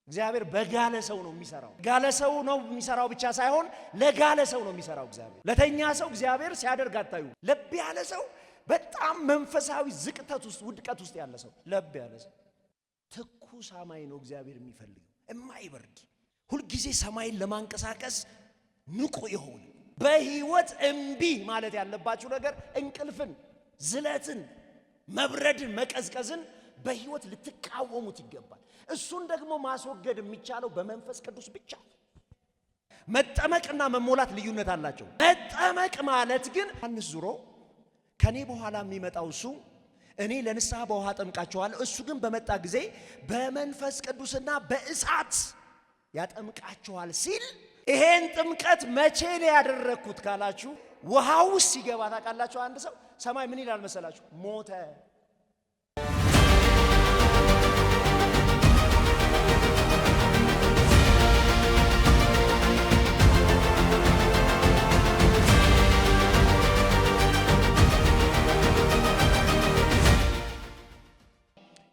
እግዚአብሔር በጋለ ሰው ነው የሚሰራው። ጋለ ሰው ነው የሚሰራው ብቻ ሳይሆን ለጋለ ሰው ነው የሚሰራው እግዚአብሔር። ለተኛ ሰው እግዚአብሔር ሲያደርግ አታዩ። ለብ ያለ ሰው በጣም መንፈሳዊ ዝቅጠት ውስጥ ውድቀት ውስጥ ያለ ሰው ለብ ያለ ሰው ትኩስ ሰማይ ነው እግዚአብሔር የሚፈልገው። የማይበርድ ሁሉ ጊዜ ሰማይን ለማንቀሳቀስ ንቁ ይሆን። በህይወት እምቢ ማለት ያለባችሁ ነገር እንቅልፍን፣ ዝለትን፣ መብረድን፣ መቀዝቀዝን በህይወት ልትቃወሙት ይገባል። እሱን ደግሞ ማስወገድ የሚቻለው በመንፈስ ቅዱስ ብቻ። መጠመቅና መሞላት ልዩነት አላቸው። መጠመቅ ማለት ግን አንስ ዙሮ ከኔ በኋላ የሚመጣው እሱ እኔ ለንስሐ በውሃ ጠምቃቸዋለሁ፣ እሱ ግን በመጣ ጊዜ በመንፈስ ቅዱስና በእሳት ያጠምቃቸዋል ሲል ይሄን ጥምቀት መቼ ላይ ያደረኩት ካላችሁ ውሃው ሲገባ ታውቃላችሁ። አንድ ሰው ሰማይ ምን ይላል መሰላችሁ? ሞተ።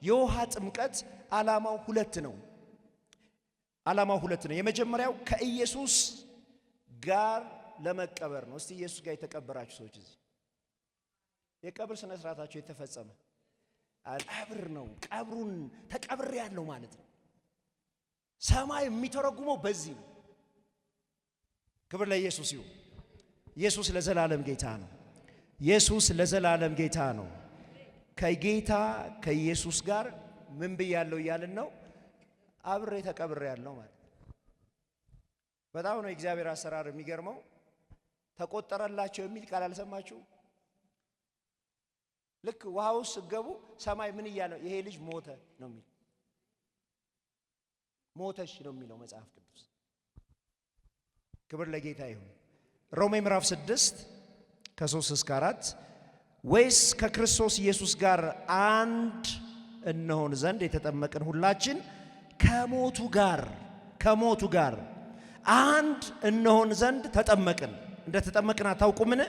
የውሃ ጥምቀት ዓላማው ሁለት ነው። የመጀመሪያው ከኢየሱስ ጋር ለመቀበር ነው። እስቲ ኢየሱስ ጋር የተቀበራችሁ ሰዎች እዚህ የቀብር ስነ ስርዓታችሁ የተፈጸመ ቀብር ነው። ቀብሩን ተቀብር ያለው ማለት ነው። ሰማይ የሚተረጉመው በዚህ ነው። ክብር ለኢየሱስ ይሁን። ኢየሱስ ለዘላለም ጌታ ነው። ኢየሱስ ለዘላለም ጌታ ነው። ከጌታ ከኢየሱስ ጋር ምን ብያለሁ እያልን ነው? አብሬ ተቀብሬ ያለው ማለት በጣም ነው እግዚአብሔር አሰራር የሚገርመው። ተቆጠረላቸው የሚል ቃል አልሰማችሁ? ልክ ውሃው ሲገቡ ሰማይ ምን እያለ ይሄ ልጅ ሞተ ነው የሚል፣ ሞተሽ ነው የሚለው መጽሐፍ ቅዱስ። ክብር ለጌታ ይሁን። ሮሜ ምዕራፍ 6 ከ3 እስከ 4 ወይስ ከክርስቶስ ኢየሱስ ጋር አንድ እንሆን ዘንድ የተጠመቅን ሁላችን ከሞቱ ጋር አንድ እንሆን ዘንድ ተጠመቅን። እንደተጠመቅን አታውቁምን?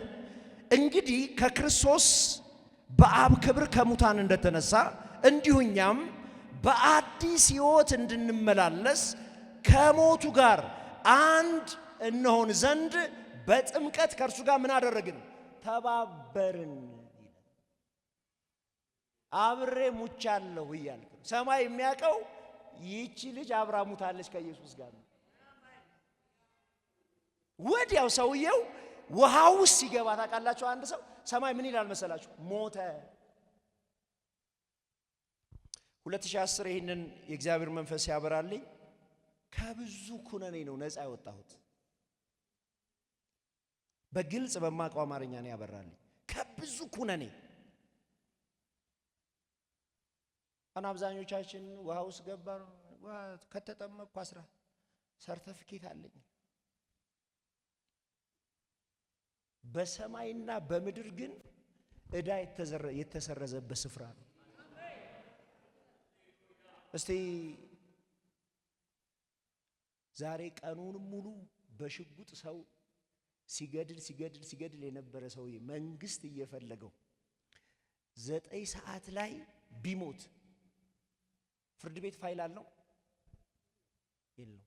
እንግዲህ ከክርስቶስ በአብ ክብር ከሙታን እንደተነሳ እንዲሁ እኛም በአዲስ ሕይወት እንድንመላለስ ከሞቱ ጋር አንድ እንሆን ዘንድ በጥምቀት ከእርሱ ጋር ምን አደረግን? ተባበርን። አብሬ ሙቻለሁ እያልኩ ሰማይ የሚያውቀው ይቺ ልጅ አብራ ሙታለች ከኢየሱስ ጋር ነው። ወዲያው ሰውየው ውሃው ሲገባ ታውቃላችሁ። አንድ ሰው ሰማይ ምን ይላል መሰላችሁ? ሞተ። 2010 ይህንን የእግዚአብሔር መንፈስ ያበራልኝ ከብዙ ኩነኔ ነው ነፃ ያወጣሁት። በግልጽ በማውቀው አማርኛ ነው ያበራልኝ። ከብዙ ኩነኔ አና አብዛኞቻችን ውሃ ውስጥ ገባን ከተጠመቅኩ 10 ሰርቲፊኬት አለኝ። በሰማይና በምድር ግን ዕዳ የተሰረዘበት ስፍራ ነው። እስቲ ዛሬ ቀኑን ሙሉ በሽጉጥ ሰው ሲገድል የነበረ ሰውዬ መንግስት እየፈለገው 9 ሰዓት ላይ ቢሞት ፍርድ ቤት ፋይል አለው የለው?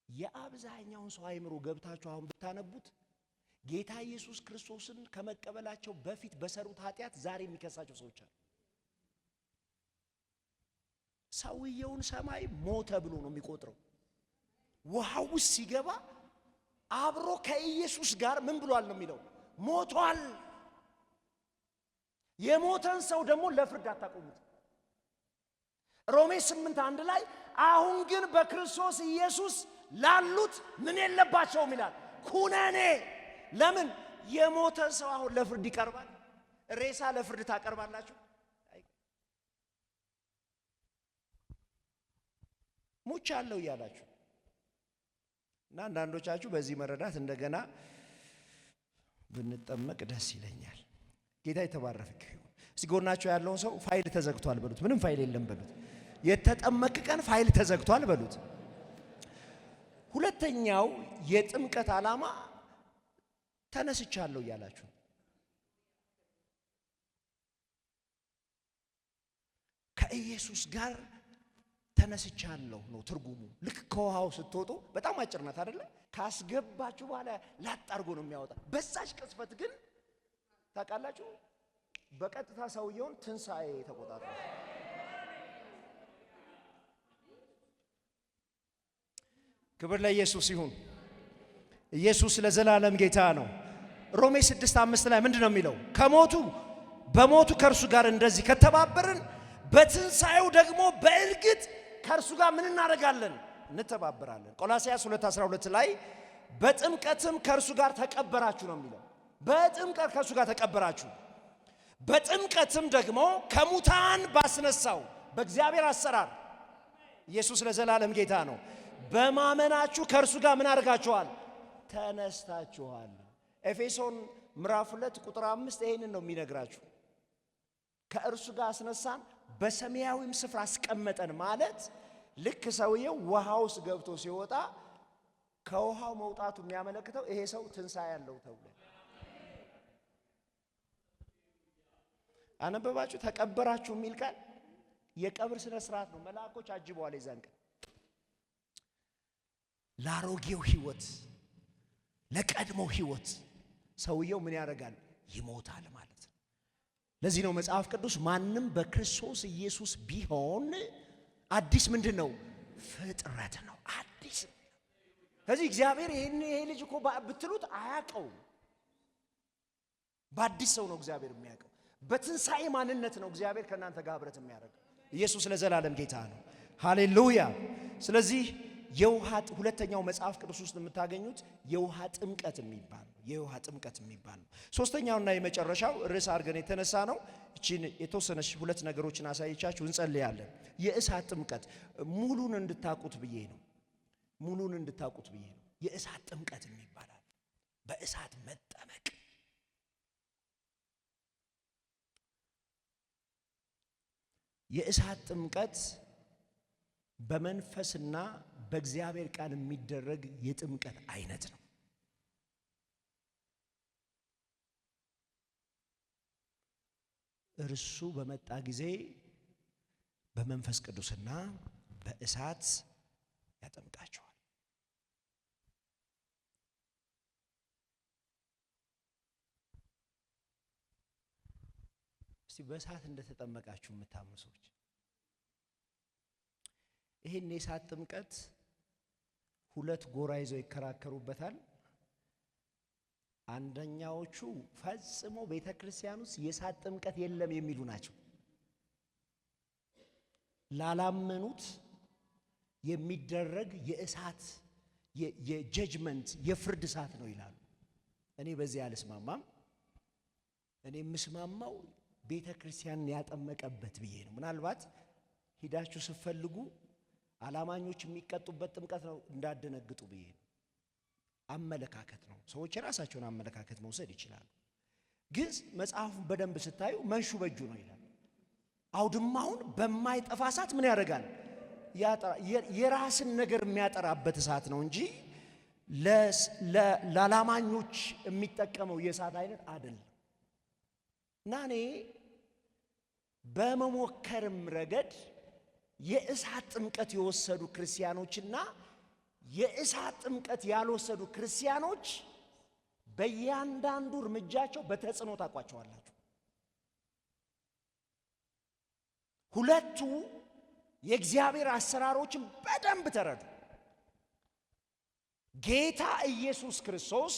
የአብዛኛውን ሰው አይምሮ ገብታችሁ አሁን ብታነቡት ጌታ ኢየሱስ ክርስቶስን ከመቀበላቸው በፊት በሰሩት ኃጢአት ዛሬ የሚከሳቸው ሰዎች አሉ። ሰውየውን ሰማይ ሞተ ብሎ ነው የሚቆጥረው። ውሃው ሲገባ አብሮ ከኢየሱስ ጋር ምን ብሏል ነው የሚለው? ሞቷል። የሞተን ሰው ደግሞ ለፍርድ አታቆሙት። ሮሜ 8:1 ላይ አሁን ግን በክርስቶስ ኢየሱስ ላሉት ምን የለባቸውም ይላል? ኩነኔ። ለምን? የሞተ ሰው አሁን ለፍርድ ይቀርባል? ሬሳ ለፍርድ ታቀርባላችሁ? ሙቻለሁ እያላችሁ እና አንዳንዶቻችሁ በዚህ መረዳት እንደገና ብንጠመቅ ደስ ይለኛል። ጌታ የተባረከ ይሁን። እስቲ ጎናችሁ ያለውን ሰው ፋይል ተዘግቷል በሉት። ምንም ፋይል የለም በሉት። የተጠመቅ ቀን ፋይል ተዘግቷል በሉት። ሁለተኛው የጥምቀት ዓላማ ተነስቻለሁ እያላችሁ ከኢየሱስ ጋር ተነስቻለሁ ነው ትርጉሙ። ልክ ከውሃው ስትወጡ በጣም አጭር ናት አይደለ? ካስገባችሁ በኋላ ላጣርጎ ነው የሚያወጣ። በዛች ቅጽበት ግን ታውቃላችሁ በቀጥታ ሰውየውን ትንሣኤ ተቆጣጣው። ክብር ለኢየሱስ ይሁን። ኢየሱስ ለዘላለም ጌታ ነው። ሮሜ 6:5 ላይ ምንድነው የሚለው? በሞቱ ከእርሱ ጋር እንደዚህ ከተባበርን በትንሣኤው ደግሞ በእርግጥ ከእርሱ ጋር ምን እናደርጋለን? እንተባበራለን። ቆላስይስ 2:12 ላይ በጥምቀትም ከእርሱ ጋር ተቀበራችሁ ነው የሚለው። በጥምቀት ከእርሱ ጋር ተቀበራችሁ፣ በጥምቀትም ደግሞ ከሙታን ባስነሳው በእግዚአብሔር አሰራር ኢየሱስ ለዘላለም ጌታ ነው። በማመናችሁ ከእርሱ ጋር ምን አድርጋችኋል? ተነስታችኋል። ኤፌሶን ምዕራፍ 2 ቁጥር 5 ይሄንን ነው የሚነግራችሁ። ከእርሱ ጋር አስነሳን በሰማያዊም ስፍራ አስቀመጠን ማለት ልክ ሰውየው ውሃ ውስጥ ገብቶ ሲወጣ ከውሃው መውጣቱ የሚያመለክተው ይሄ ሰው ትንሣኤ ያለው ተብሎ አነበባችሁ። ተቀበራችሁ የሚል ቃል የቀብር ስነ ስርዓት ነው። መልአኮች አጅበዋል የዛን ቀን። ለአሮጌው ህይወት ለቀድሞ ህይወት ሰውየው ምን ያደርጋል? ይሞታል ማለት ነው። ለዚህ ነው መጽሐፍ ቅዱስ ማንም በክርስቶስ ኢየሱስ ቢሆን አዲስ ምንድን ነው? ፍጥረት ነው። አዲስ። ስለዚህ እግዚአብሔር ይሄ ልጅ እኮ ብትሉት አያውቀውም። በአዲስ ሰው ነው እግዚአብሔር የሚያውቀው። በትንሣኤ ማንነት ነው እግዚአብሔር ከእናንተ ጋር ህብረት የሚያደርገው። ኢየሱስ ለዘላለም ጌታ ነው። ሃሌሉያ። ስለዚህ ሁለተኛው መጽሐፍ ቅዱስ ውስጥ የምታገኙት የውሃ ጥምቀት የሚባል ነው። የውሃ ጥምቀት የሚባል ነው። ሶስተኛውና የመጨረሻው ርዕስ አድርገን የተነሳ ነው። እቺን የተወሰነች ሁለት ነገሮችን አሳይቻችሁ እንጸልያለን። የእሳት ጥምቀት ሙሉን እንድታቁት ብዬ ነው። ሙሉን እንድታቁት ብዬ ነው። የእሳት ጥምቀት የሚባላል በእሳት መጠመቅ። የእሳት ጥምቀት በመንፈስና በእግዚአብሔር ቃል የሚደረግ የጥምቀት አይነት ነው። እርሱ በመጣ ጊዜ በመንፈስ ቅዱስና በእሳት ያጠምቃቸዋል። እስቲ በእሳት እንደተጠመቃችሁ የምታምኑ ሰዎች ይሄን የእሳት ጥምቀት ሁለት ጎራ ይዘው ይከራከሩበታል። አንደኛዎቹ ፈጽሞ ቤተክርስቲያን ውስጥ የእሳት ጥምቀት የለም የሚሉ ናቸው። ላላመኑት የሚደረግ የእሳት የጀጅመንት የፍርድ እሳት ነው ይላሉ። እኔ በዚህ አልስማማም። እኔ የምስማማው ቤተክርስቲያንን ያጠመቀበት ብዬ ነው። ምናልባት ሂዳችሁ ስትፈልጉ አላማኞች የሚቀጡበት ጥምቀት ነው እንዳደነግጡ ብዬ ነው። አመለካከት ነው። ሰዎች የራሳቸውን አመለካከት መውሰድ ይችላሉ። ግን መጽሐፉን በደንብ ስታዩ መንሹ በእጁ ነው ይላል። አውድማውን በማይጠፋ እሳት ምን ያደርጋል? የራስን ነገር የሚያጠራበት እሳት ነው እንጂ ለአላማኞች የሚጠቀመው የእሳት አይነት አይደለም። እና እኔ በመሞከርም ረገድ የእሳት ጥምቀት የወሰዱ ክርስቲያኖችና የእሳት ጥምቀት ያልወሰዱ ክርስቲያኖች በእያንዳንዱ እርምጃቸው በተጽዕኖ ታውቋቸዋላችሁ። ሁለቱ የእግዚአብሔር አሰራሮችን በደንብ ተረዱ። ጌታ ኢየሱስ ክርስቶስ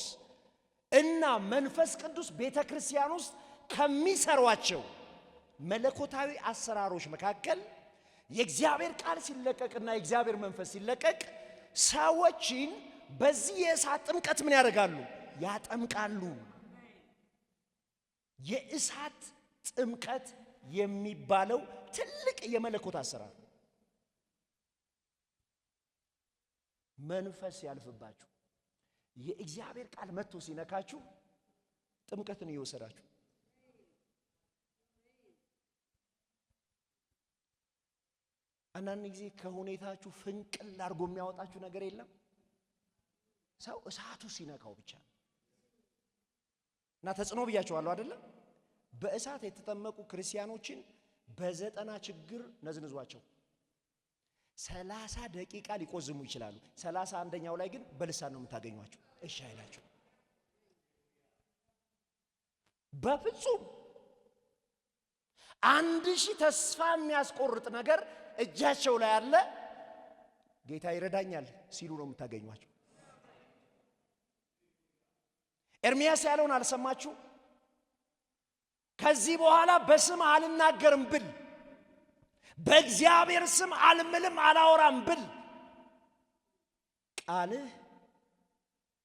እና መንፈስ ቅዱስ ቤተ ክርስቲያን ውስጥ ከሚሰሯቸው መለኮታዊ አሰራሮች መካከል የእግዚአብሔር ቃል ሲለቀቅና የእግዚአብሔር መንፈስ ሲለቀቅ ሰዎችን በዚህ የእሳት ጥምቀት ምን ያደርጋሉ? ያጠምቃሉ። የእሳት ጥምቀት የሚባለው ትልቅ የመለኮት አሰራር መንፈስ ያልፍባችሁ የእግዚአብሔር ቃል መጥቶ ሲነካችሁ ጥምቀትን እየወሰዳችሁ አንዳንድ ጊዜ ከሁኔታችሁ ፍንቅል አድርጎ የሚያወጣችሁ ነገር የለም። ሰው እሳቱ ሲነካው ብቻ እና ተጽዕኖ ብያቸዋለሁ አይደለም። በእሳት የተጠመቁ ክርስቲያኖችን በዘጠና ችግር ነዝንዟቸው 30 ደቂቃ ሊቆዝሙ ይችላሉ። 31ኛው ላይ ግን በልሳን ነው የምታገኟቸው። እሺ አይላቸው በፍጹም። 1000 ተስፋ የሚያስቆርጥ ነገር እጃቸው ላይ አለ። ጌታ ይረዳኛል ሲሉ ነው የምታገኟቸው። ኤርሚያስ ያለውን አልሰማችሁ? ከዚህ በኋላ በስም አልናገርም ብል፣ በእግዚአብሔር ስም አልምልም አላወራም ብል፣ ቃልህ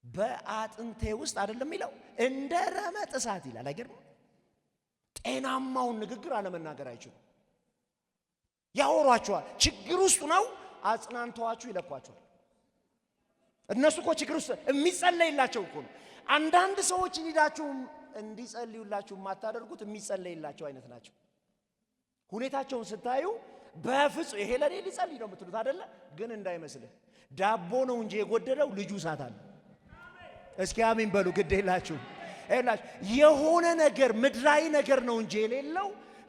በአጥንቴ ውስጥ አይደለም ይለው እንደ ረመጥ እሳት ይላል። አይገርም? ጤናማውን ንግግር አለመናገር አይችሉም። ያወሯቸዋል። ችግር ውስጥ ነው አጽናንተዋችሁ ይለኳቸዋል። እነሱ እኮ ችግር ውስጥ የሚጸለይላቸው እኮ ነው። አንዳንድ ሰዎች ሊዳችሁ እንዲጸልዩላችሁ የማታደርጉት የሚጸለይላቸው አይነት ናቸው። ሁኔታቸውን ስታዩ በፍጹም ይሄ ለኔ ሊጸልይ ነው የምትሉት አይደለ? ግን እንዳይመስልህ ዳቦ ነው እንጂ የጎደለው ልጁ እሳት አለ። እስኪ አሜን በሉ። ግድ የላችሁ የሆነ ነገር ምድራዊ ነገር ነው እንጂ የሌለው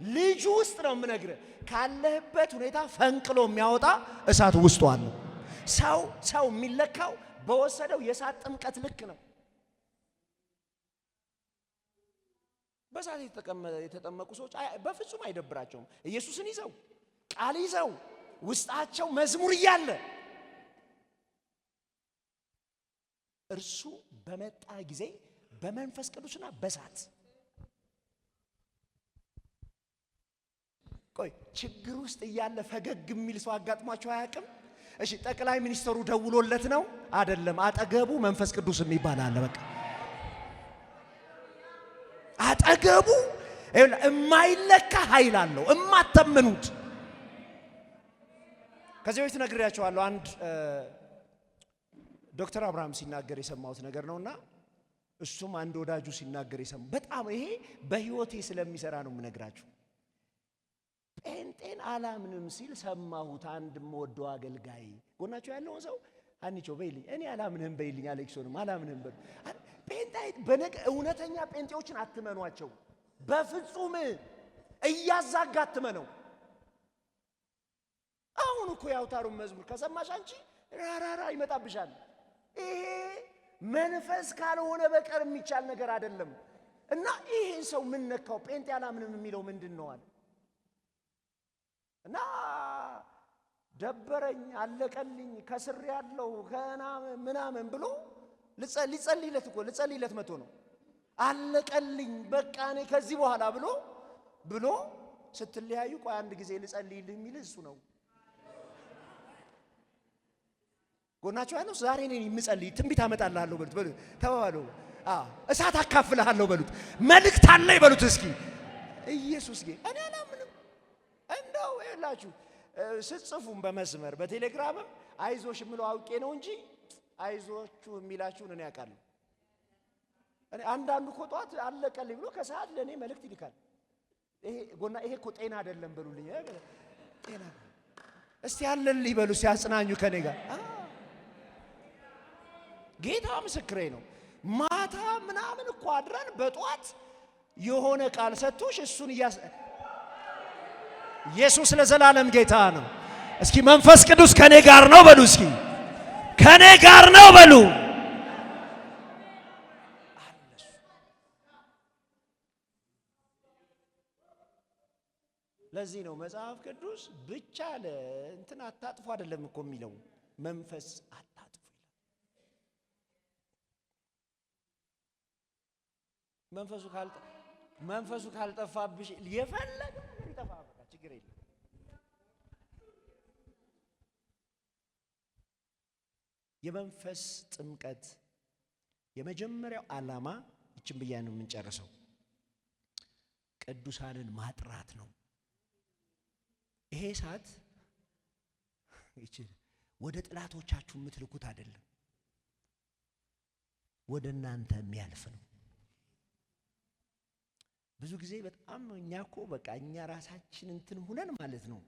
ልጁ ውስጥ ነው የምነግርህ። ካለህበት ሁኔታ ፈንቅሎ የሚያወጣ እሳት ውስጡ አለ። ሰው የሚለካው በወሰደው የእሳት ጥምቀት ልክ ነው። በእሳት የተጠመቁ ሰዎች በፍጹም አይደብራቸውም። ኢየሱስን ይዘው ቃል ይዘው ውስጣቸው መዝሙር እያለ እርሱ በመጣ ጊዜ በመንፈስ ቅዱስና በእሳት ቆይ ችግር ውስጥ እያለ ፈገግ የሚል ሰው አጋጥሟቸው አያውቅም? እሺ ጠቅላይ ሚኒስትሩ ደውሎለት ነው አይደለም? አጠገቡ መንፈስ ቅዱስ የሚባል አለ። በቃ አጠገቡ የማይለካ ኃይል አለው፣ እማተምኑት። ከዚህ በፊት ነግሬያቸዋለሁ። አንድ ዶክተር አብርሃም ሲናገር የሰማሁት ነገር ነውና እሱም አንድ ወዳጁ ሲናገር የሰማው በጣም ይሄ በህይወቴ ስለሚሰራ ነው የምነግራችሁ። ጴንጤን አላምንም ሲል ሰማሁት። አንድ የምወደው አገልጋይ ጎናቸው ያለውን ሰው አንቺ በይልኝ፣ እኔ አላምንህም በይልኝ፣ አሌክሶንም አላምንህም በሉ። ጴንጤ እውነተኛ ጴንጤዎችን አትመኗቸው፣ በፍጹም እያዛጋ አትመነው። አሁን እኮ ያውታሩን መዝሙር ከሰማሽ አንቺ ራራራ ይመጣብሻል። ይሄ መንፈስ ካልሆነ በቀር የሚቻል ነገር አይደለም። እና ይሄን ሰው ምን ነካው? ጴንጤ አላምንም የሚለው ምንድን ነው አለ። እና ደበረኝ፣ አለቀልኝ፣ ከስር ያለው ከና ምናምን ብሎ ልጸልይለት መጥቶ ነው። አለቀልኝ በቃ እኔ ከዚህ በኋላ ብሎ ስትለያዩ ቆይ አንድ ጊዜ ልጸልይልህ የሚል እሱ ነው። ጎናቸው ያለው ዛሬ እኔ የምጸልይ ትንቢት አመጣልሃለሁ በሉት። ተባባሉ። እሳት አካፍልሃለሁ በሉት። መልእክት አለ ይበሉት። እስኪ ኢየሱስ እኔ አላምንም። እንደው ይላችሁ ስትጽፉም በመስመር በቴሌግራምም አይዞሽ የምለው አውቄ ነው እንጂ አይዞችሁ የሚላችሁን እኔ አውቃለሁ። እኔ አንዳንዱ እኮ ጧት አለቀልኝ ብሎ ከሰዓት ለኔ መልእክት ይልካል። ይሄ እኮ ጤና አይደለም በሉልኝ። ጤና እስቲ አለልኝ በሉ ሲያጽናኙ ከኔ ጋር ጌታ ምስክሬ ነው። ማታ ምናምን እኮ አድረን በጧት የሆነ ቃል ሰጥቶሽ እሱን ኢየሱስ ለዘላለም ጌታ ነው። እስኪ መንፈስ ቅዱስ ከኔ ጋር ነው በሉ። እስኪ ከኔ ጋር ነው በሉ። ለዚህ ነው መጽሐፍ ቅዱስ ብቻ ለእንትን አታጥፉ አይደለም እኮ የሚለው መንፈስ አታጥፉ ይላል። መንፈሱ ካልጠፋብሽ የፈለገ ይጠፋ በቃ ችግር የለም። የመንፈስ ጥምቀት የመጀመሪያው ዓላማ ይችን ብያ ነው የምንጨርሰው፣ ቅዱሳንን ማጥራት ነው። ይሄ እሳት ወደ ጥላቶቻችሁ የምትልኩት አይደለም፣ ወደ እናንተ የሚያልፍ ነው። ብዙ ጊዜ በጣም እኛ እኮ በቃ እኛ ራሳችን እንትን ሁነን ማለት ነው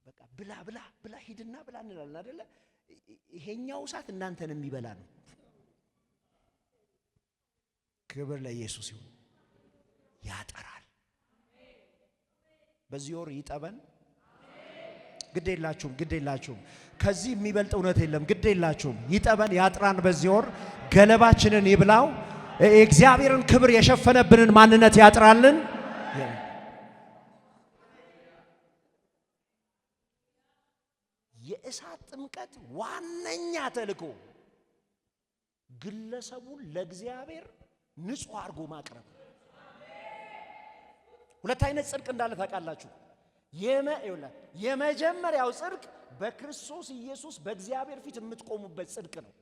በቃ ብላ ሂድና ብላ እንላለን አይደለ? ይሄኛው እሳት እናንተን የሚበላ ነው። ክብር ለኢየሱስ ይሁን። ያጠራል። በዚህ ወር ይጠበን። ግዴላችሁም ከዚህ የሚበልጥ እውነት የለም። ግዴላችሁም ይጠበን፣ ያጥራን። በዚህ ወር ገለባችንን ይብላው። የእግዚአብሔርን ክብር የሸፈነብንን ማንነት ያጥራልን። የእሳት ጥምቀት ዋነኛ ተልእኮ ግለሰቡን ለእግዚአብሔር ንጹህ አድርጎ ማቅረብ። ሁለት አይነት ጽድቅ እንዳለ ታውቃላችሁ። የመጀመሪያው ጽድቅ በክርስቶስ ኢየሱስ በእግዚአብሔር ፊት የምትቆሙበት ጽድቅ ነው።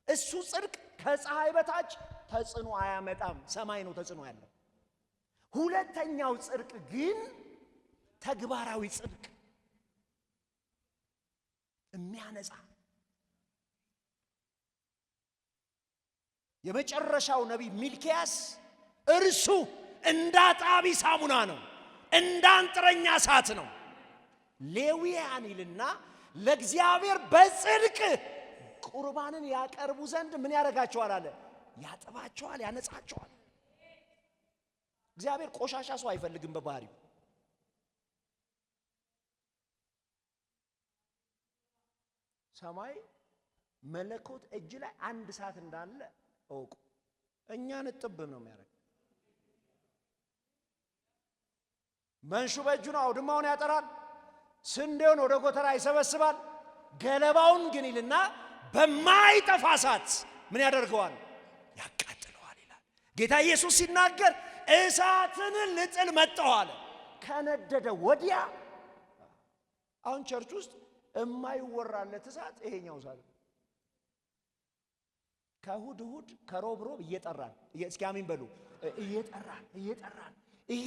እሱ ጽድቅ ከፀሐይ በታች ተጽዕኖ አያመጣም። ሰማይ ነው ተጽዕኖ ያለው። ሁለተኛው ጽድቅ ግን ተግባራዊ ጽድቅ የሚያነጻ። የመጨረሻው ነቢይ ሚልኪያስ እርሱ እንዳጣቢ ሳሙና ነው፣ እንዳንጥረኛ እሳት ነው። ሌዊያን ይልና ለእግዚአብሔር በጽድቅ ቁርባንን ያቀርቡ ዘንድ ምን ያደርጋቸዋል አለ? ያጥባቸዋል፣ ያነጻቸዋል። እግዚአብሔር ቆሻሻ ሰው አይፈልግም በባህሪው። ሰማይ መለኮት እጅ ላይ አንድ እሳት እንዳለ እወቁ። እኛን እጥብም ነው የሚያደርግ። መንሹ በእጁ ነው አውድማውን ያጠራል፣ ስንዴውን ወደ ጎተራ ይሰበስባል። ገለባውን ግን ይልና በማይጠፋ እሳት ምን ያደርገዋል? ያቃጥለዋል ይላል ጌታ ኢየሱስ ሲናገር። እሳትን ልጥል መጣሁ አለ። ከነደደ ወዲያ አሁን ቸርች ውስጥ የማይወራለት እሳት ይሄኛው እሳት ነው። ከእሑድ እሑድ ከሮብ ሮብ እየጠራን እስኪ አሜን በሉ። እየጠራን ይሄ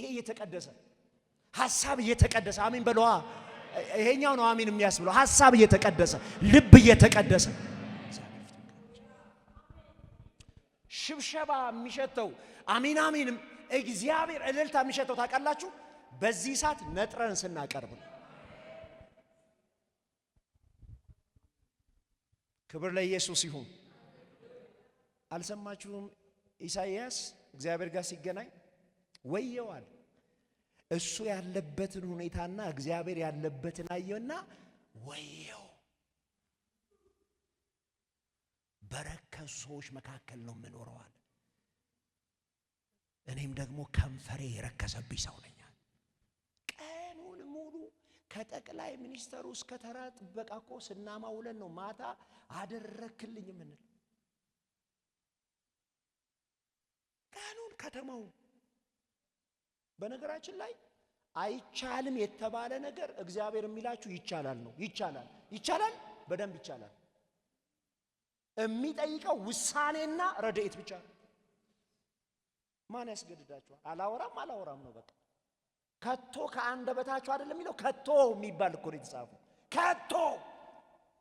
እየተቀደሰ ሐሳብ እየተቀደሰ አሜን በሉ። ይሄኛው ነው አሜን የሚያስብለው። ሐሳብ እየተቀደሰ ልብ እየተቀደሰ ሽብሸባ የሚሸተው አሜን አሜን እግዚአብሔር እልልታ የሚሸተው ታውቃላችሁ፣ በዚህ እሳት ነጥረን ስናቀርብ ነው። ክብር ለኢየሱስ ይሁን። አልሰማችሁም? ኢሳይያስ እግዚአብሔር ጋር ሲገናኝ ወየዋል። እሱ ያለበትን ሁኔታና እግዚአብሔር ያለበትን አየውና ወየው፣ በረከሱ ሰዎች መካከል ነው የምኖረዋል። እኔም ደግሞ ከንፈሬ የረከሰብኝ ሰው ነኝ። ቀኑን ሙሉ ከጠቅላይ ሚኒስተሩ እስከ ተራ ጥበቃ እኮ ስናማውለን ነው ማታ አደረክልኝ ምን ቀኑን ከተማው። በነገራችን ላይ አይቻልም የተባለ ነገር እግዚአብሔር የሚላችሁ ይቻላል ነው። ይቻላል፣ በደንብ ይቻላል። የሚጠይቀው ውሳኔና ረድኤት ብቻ ነው። ማን ያስገድዳችኋል? አላወራም ነው በቃ። ከቶ ከአንደበታችሁ አይደለም የሚለው፣ ከቶ የሚባል እኮ ነው የተጻፈው። ከቶ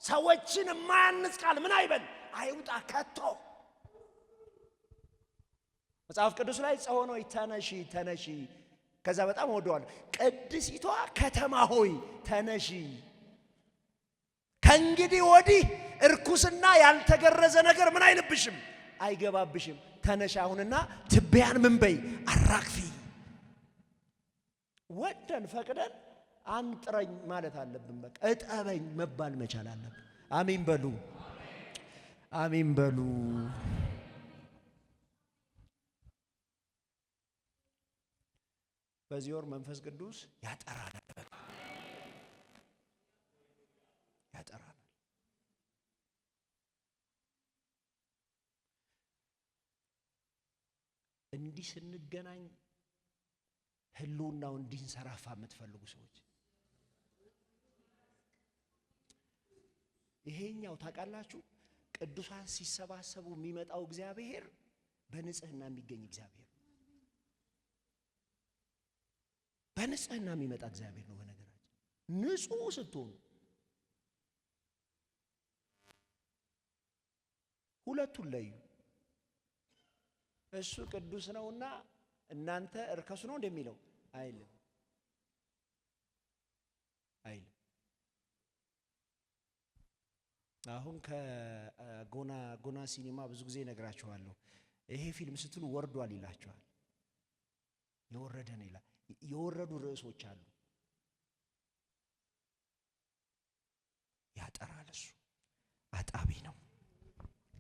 ሰዎችን የማያንጽ ቃል ምን አይበል አይውጣ ከቶ። መጽሐፍ ቅዱስ ላይ ጽዮን ሆይ ተነሺ። ከዛ በጣም ወደዋለሁ፣ ቅድስቷ ከተማ ሆይ ተነሺ፣ ከእንግዲህ ወዲህ እርኩስና ያልተገረዘ ነገር ምን አይልብሽም፣ አይገባብሽም። ተነሽ አሁንና ትቢያን ምን በይ አራግፊ። ወደን ፈቅደን አንጥረኝ ማለት አለብን። በቃ እጠበኝ መባል መቻል አለብን። አሜን በሉ፣ አሜን በሉ። በዚህ ወር መንፈስ ቅዱስ ያጠራናል፣ ያጠራናል። እንዲህ ስንገናኝ ህልውናው እንዲንሰራፋ የምትፈልጉ ሰዎች ይሄኛው ታውቃላችሁ፣ ቅዱሳን ሲሰባሰቡ የሚመጣው እግዚአብሔር በንጽህና የሚገኝ እግዚአብሔር፣ በንጽህና የሚመጣ እግዚአብሔር ነው። በነገራችን ንጹህ ስትሆኑ ሁለቱን ለዩ። እሱ ቅዱስ ነውና እናንተ እርከሱ ነው እንደሚለው አይልም። አሁን ከጎና ሲኒማ ብዙ ጊዜ ነግራችኋለሁ። ይሄ ፊልም ስትሉ ወርዷል ይላችኋል። የወረደ ነው ይላል። የወረዱ ርዕሶች አሉ። ያጠራል። እሱ አጣቢ ነው።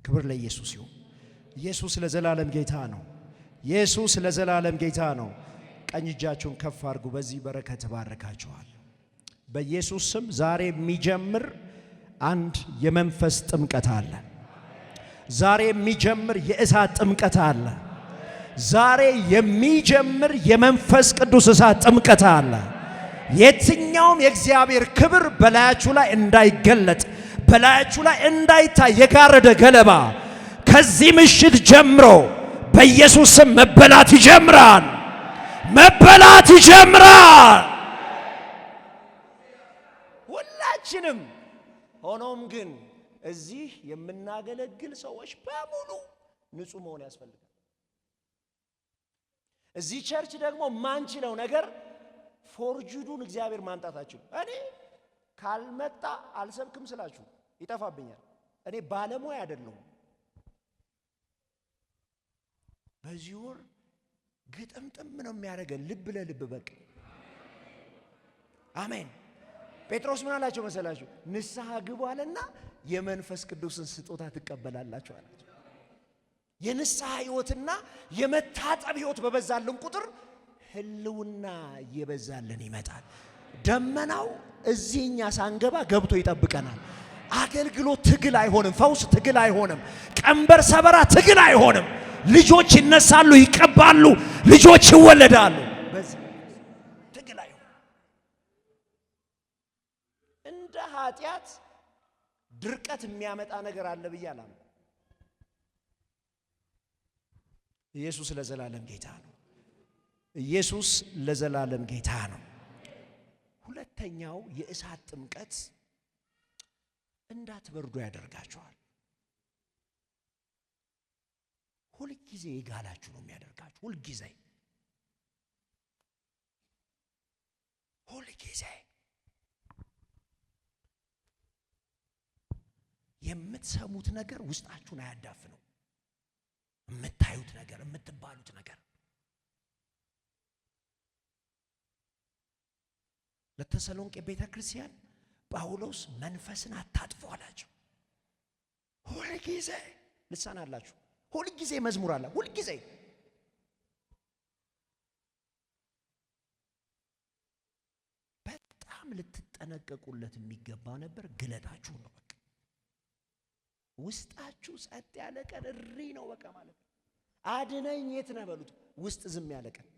ክብር ለኢየሱስ ይሁን። ኢየሱስ ለዘላለም ጌታ ነው። ኢየሱስ ለዘላለም ጌታ ነው። ቀኝ እጃችሁን ከፍ አድርጉ። በዚህ በረከት ባረካችኋል በኢየሱስ ስም። ዛሬ የሚጀምር አንድ የመንፈስ ጥምቀት አለ። ዛሬ የሚጀምር የእሳት ጥምቀት አለ። ዛሬ የሚጀምር የመንፈስ ቅዱስ እሳት ጥምቀት አለ። የትኛውም የእግዚአብሔር ክብር በላያችሁ ላይ እንዳይገለጥ፣ በላያችሁ ላይ እንዳይታይ የጋረደ ገለባ ከዚህ ምሽት ጀምሮ በኢየሱስ ስም መበላት ይጀምራል። መበላት ይጀምራል ሁላችንም። ሆኖም ግን እዚህ የምናገለግል ሰዎች በሙሉ ንጹህ መሆን ያስፈልጋል። እዚህ ቸርች ደግሞ ማንችለው ነገር ፎርጅዱን እግዚአብሔር ማምጣታችሁ። እኔ ካልመጣ አልሰብክም ስላችሁ ይጠፋብኛል። እኔ ባለሙያ አይደለሁም። በዚህ ወር ግጥምጥም ነው የሚያደርገን ልብ ለልብ በቃ አሜን። ጴጥሮስ ምን አላቸው መሰላችሁ? ንስሐ ግቡ አለና የመንፈስ ቅዱስን ስጦታ ትቀበላላችሁ አላቸው። የንስሐ ሕይወትና የመታጠብ ሕይወት በበዛልን ቁጥር ህልውና እየበዛልን ይመጣል። ደመናው እዚህኛ ሳንገባ ገብቶ ይጠብቀናል። አገልግሎት ትግል አይሆንም። ፈውስ ትግል አይሆንም። ቀንበር ሰበራ ትግል አይሆንም። ልጆች ይነሳሉ፣ ይቀባሉ፣ ልጆች ይወለዳሉ። በዚህ ትግል አይሆንም። እንደ ኃጢአት ድርቀት የሚያመጣ ነገር አለ ብዬ አላምንም። ኢየሱስ ለዘላለም ጌታ ነው። ኢየሱስ ለዘላለም ጌታ ነው። ሁለተኛው የእሳት ጥምቀት እንዳትበርዱ ያደርጋችኋል። ሁልጊዜ የጋላችሁ ነው የሚያደርጋችሁ። ሁልጊዜ የምትሰሙት ነገር ውስጣችሁን አያዳፍነው። የምታዩት ነገር፣ የምትባሉት ነገር ለተሰሎንቄ ቤተ ክርስቲያን ጳውሎስ መንፈስን አታጥፉ አላቸው። ሁልጊዜ ልሳን አላችሁ፣ ሁልጊዜ መዝሙር አለ፣ ሁልጊዜ በጣም ልትጠነቀቁለት የሚገባ ነበር። ግለጣችሁ ነው በቃ ውስጣችሁ ጸጥ ያለ ቀን እሪ ነው በቃ ማለት ነው። አድነኝ የት ነህ በሉት። ውስጥ ዝም ያለ ቀን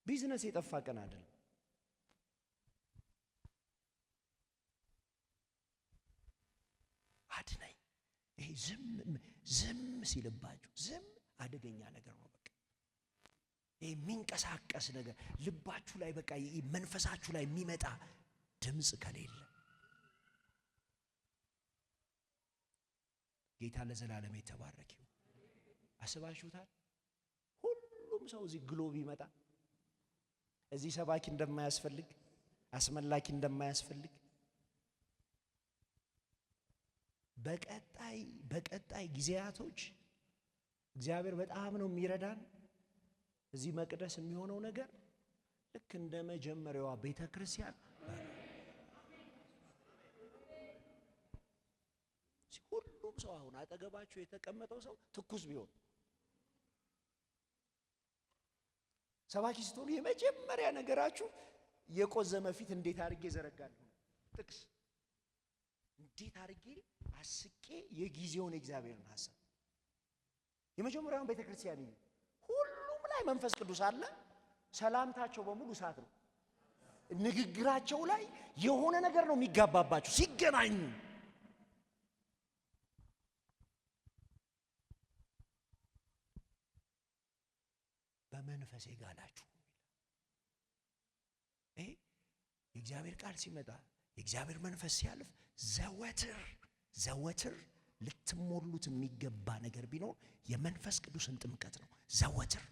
ቢዝነስ የጠፋ ቀን አይደለም። አድነኝ ይሄ ዝም ሲልባችሁ ዝም አደገኛ ነገር ነው በቃ። ይሄ የሚንቀሳቀስ ነገር ልባችሁ ላይ በቃ መንፈሳችሁ ላይ የሚመጣ ድምፅ ከሌለ ጌታ ለዘላለም የተባረከ ይሁን። አስባችሁታል? ሁሉም ሰው እዚህ ግሎብ ይመጣ እዚህ ሰባኪ እንደማያስፈልግ አስመላኪ እንደማያስፈልግ በቀጣይ ጊዜያቶች እግዚአብሔር በጣም ነው የሚረዳን። እዚህ መቅደስ የሚሆነው ነገር ልክ እንደ መጀመሪያዋ ቤተ ክርስቲያን ሁሉም ሰው አሁን አጠገባችሁ የተቀመጠው ሰው ትኩስ ቢሆን ሰባኪ ስትሆኑ የመጀመሪያ ነገራችሁ የቆዘመ ፊት እንዴት አድርጌ ዘረጋለሁ፣ ጥቅስ እንዴት አድርጌ አስቄ የጊዜውን እግዚአብሔርን ሐሳብ የመጀመሪያውን ቤተ ክርስቲያን ይሄ ሁሉም ላይ መንፈስ ቅዱስ አለ። ሰላምታቸው በሙሉ እሳት ነው። ንግግራቸው ላይ የሆነ ነገር ነው የሚጋባባቸው ሲገናኙ። በመንፈስ የጋላችሁ ይሄ የእግዚአብሔር ቃል ሲመጣ የእግዚአብሔር መንፈስ ሲያልፍ ዘወትር ልትሞሉት የሚገባ ነገር ቢኖር የመንፈስ ቅዱስን ጥምቀት ነው። ዘወትር